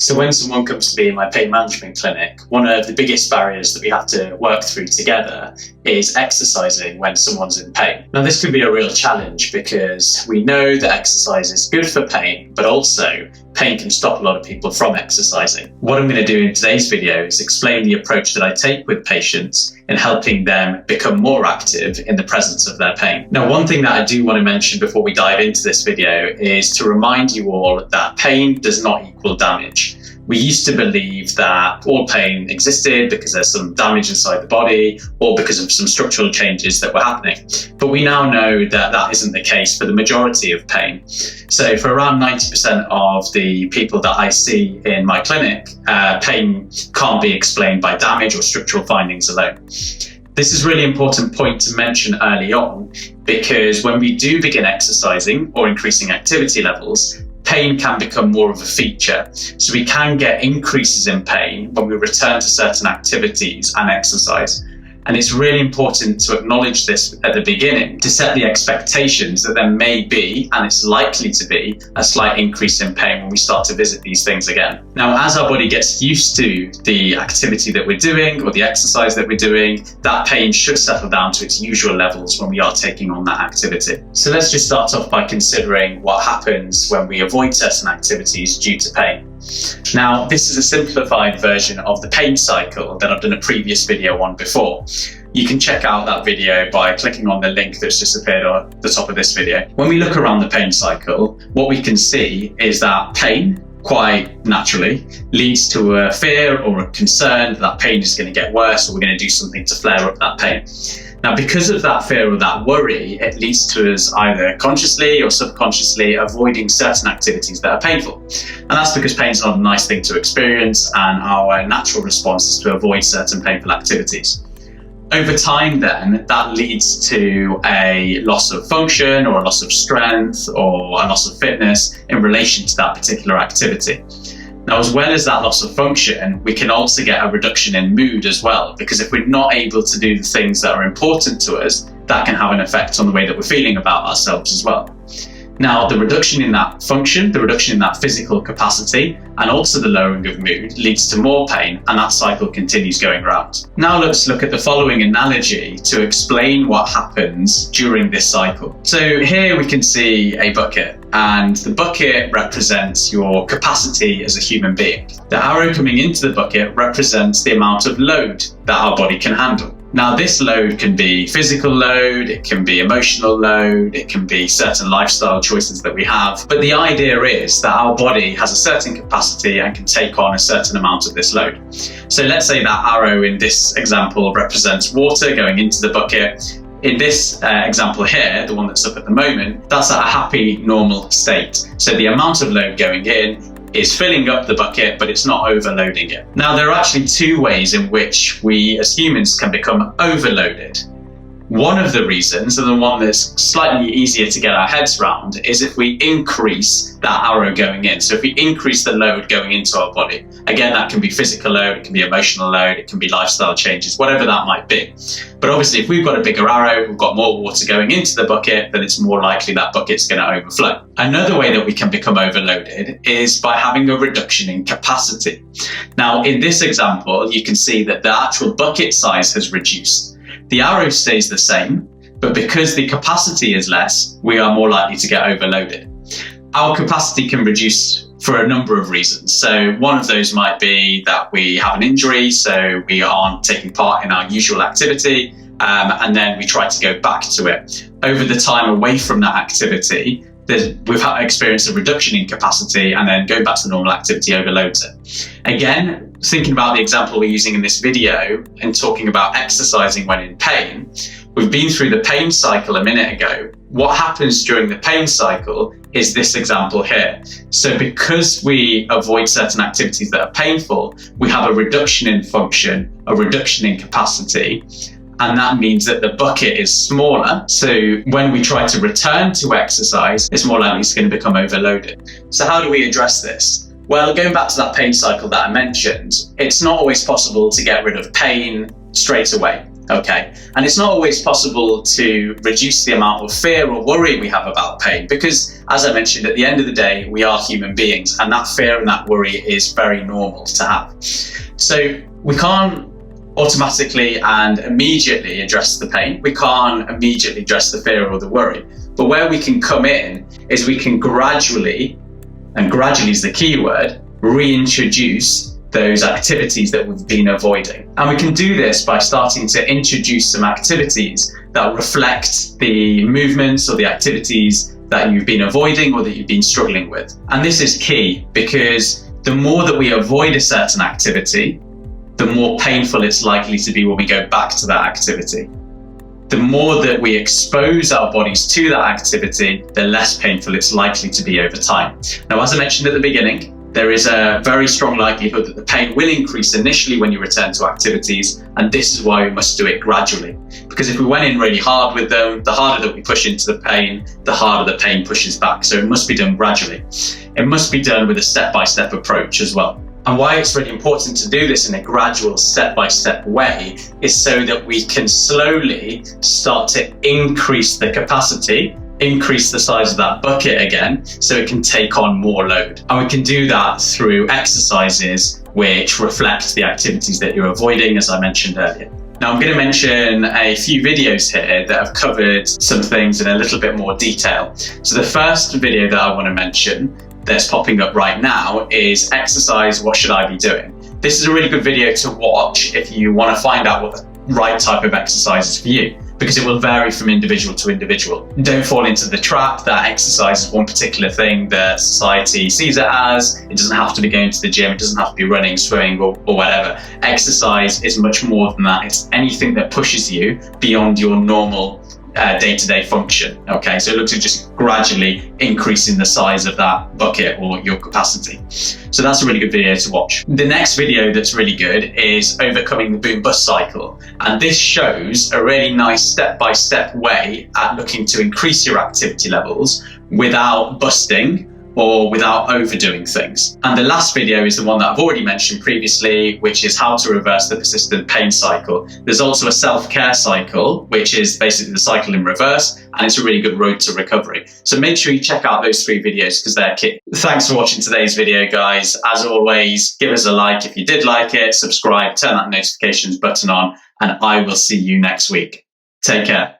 So when someone comes to be in my pain management clinic, one of the biggest barriers that we have to work through together is exercising when someone's in pain. Now, this can be a real challenge because we know that exercise is good for pain, but also pain can stop a lot of people from exercising. What I'm going to do in today's video is explain the approach that I take with patients in helping them become more active in the presence of their pain. Now, one thing that I do want to mention before we dive into this video is to remind you all that pain does not equal damage. We used to believe that all pain existed because there's some damage inside the body or because of some structural changes that were happening. But we now know that that isn't the case for the majority of pain. So for around 90% of the people that I see in my clinic, pain can't be explained by damage or structural findings alone. This is a really important point to mention early on because when we do begin exercising or increasing activity levels, pain can become more of a feature. So we can get increases in pain when we return to certain activities and exercise. And it's really important to acknowledge this at the beginning to set the expectations that there may be, and it's likely to be, a slight increase in pain when we start to visit these things again. Now, as our body gets used to the activity that we're doing or the exercise that we're doing, that pain should settle down to its usual levels when we are taking on that activity. So let's just start off by considering what happens when we avoid certain activities due to pain. Now, this is a simplified version of the pain cycle that I've done a previous video on before. You can check out that video by clicking on the link that's just appeared at the top of this video. When we look around the pain cycle, what we can see is that pain, quite naturally, leads to a fear or a concern that pain is going to get worse or we're going to do something to flare up that pain. Now, because of that fear or that worry, it leads to us either consciously or subconsciously avoiding certain activities that are painful. And that's because pain is not a nice thing to experience, and our natural response is to avoid certain painful activities. Over time, then, that leads to a loss of function or a loss of strength or a loss of fitness in relation to that particular activity. Now, as well as that loss of function, we can also get a reduction in mood as well, because if we're not able to do the things that are important to us, that can have an effect on the way that we're feeling about ourselves as well. Now, the reduction in that function, the reduction in that physical capacity, and also the lowering of mood leads to more pain, and that cycle continues going round. Now let's look at the following analogy to explain what happens during this cycle. So here we can see a bucket, and the bucket represents your capacity as a human being. The arrow coming into the bucket represents the amount of load that our body can handle. Now, this load can be physical load, it can be emotional load, it can be certain lifestyle choices that we have. But the idea is that our body has a certain capacity and can take on a certain amount of this load. So let's say that arrow in this example represents water going into the bucket. In this example here, the one that's up at the moment, that's at a happy, normal state. So the amount of load going in is filling up the bucket, but it's not overloading it. Now, there are actually two ways in which we as humans can become overloaded. One of the reasons, and the one that's slightly easier to get our heads around, is if we increase that arrow going in. So if we increase the load going into our body, again, that can be physical load, it can be emotional load, it can be lifestyle changes, whatever that might be. But obviously, if we've got a bigger arrow, we've got more water going into the bucket, then it's more likely that bucket's going to overflow. Another way that we can become overloaded is by having a reduction in capacity. Now, in this example, you can see that the actual bucket size has reduced. The arrow stays the same, but because the capacity is less, we are more likely to get overloaded. Our capacity can reduce for a number of reasons. So one of those might be that we have an injury, so we aren't taking part in our usual activity, and then we try to go back to it. Over the time away from that activity, we've experienced a reduction in capacity, and then going back to the normal activity overloads it. Again, thinking about the example we're using in this video and talking about exercising when in pain, we've been through the pain cycle a minute ago. What happens during the pain cycle is this example here. So because we avoid certain activities that are painful, we have a reduction in function, a reduction in capacity, and that means that the bucket is smaller. So when we try to return to exercise, it's more likely it's going to become overloaded. So how do we address this? Well, going back to that pain cycle that I mentioned, it's not always possible to get rid of pain straight away. Okay, and it's not always possible to reduce the amount of fear or worry we have about pain because, as I mentioned, at the end of the day, we are human beings, and that fear and that worry is very normal to have. So we can't automatically and immediately address the pain. We can't immediately address the fear or the worry. But where we can come in is we can gradually, and gradually is the key word, reintroduce those activities that we've been avoiding. And we can do this by starting to introduce some activities that reflect the movements or the activities that you've been avoiding or that you've been struggling with. And this is key because the more that we avoid a certain activity, the more painful it's likely to be when we go back to that activity. The more that we expose our bodies to that activity, the less painful it's likely to be over time. Now, as I mentioned at the beginning, there is a very strong likelihood that the pain will increase initially when you return to activities, and this is why we must do it gradually. Because if we went in really hard with them, the harder that we push into the pain, the harder the pain pushes back. So it must be done gradually. It must be done with a step-by-step approach as well. And why it's really important to do this in a gradual step-by-step way is so that we can slowly start to increase the capacity, increase the size of that bucket again so it can take on more load. And we can do that through exercises which reflect the activities that you're avoiding, as I mentioned earlier. Now I'm going to mention a few videos here that have covered some things in a little bit more detail. So the first video that I want to mention that's popping up right now is Exercise, What Should I Be Doing? This is a really good video to watch if you want to find out what the right type of exercise is for you, because it will vary from individual to individual. Don't fall into the trap that exercise is one particular thing that society sees it as. It doesn't have to be going to the gym, it doesn't have to be running, swimming, or whatever. Exercise is much more than that. It's anything that pushes you beyond your normal day-to-day function. Okay, so it looks at just gradually increasing the size of that bucket or your capacity. So that's a really good video to watch. The next video that's really good is Overcoming the Boom Bust Cycle. And this shows a really nice step-by-step way at looking to increase your activity levels without busting or without overdoing things. And the last video is the one that I've already mentioned previously, which is how to reverse the persistent pain cycle. There's also a self-care cycle, which is basically the cycle in reverse, and it's a really good road to recovery. So make sure you check out those 3 videos because they're key. Thanks for watching today's video, guys. As always, give us a like if you did like it, subscribe, turn that notifications button on, and I will see you next week. Take care.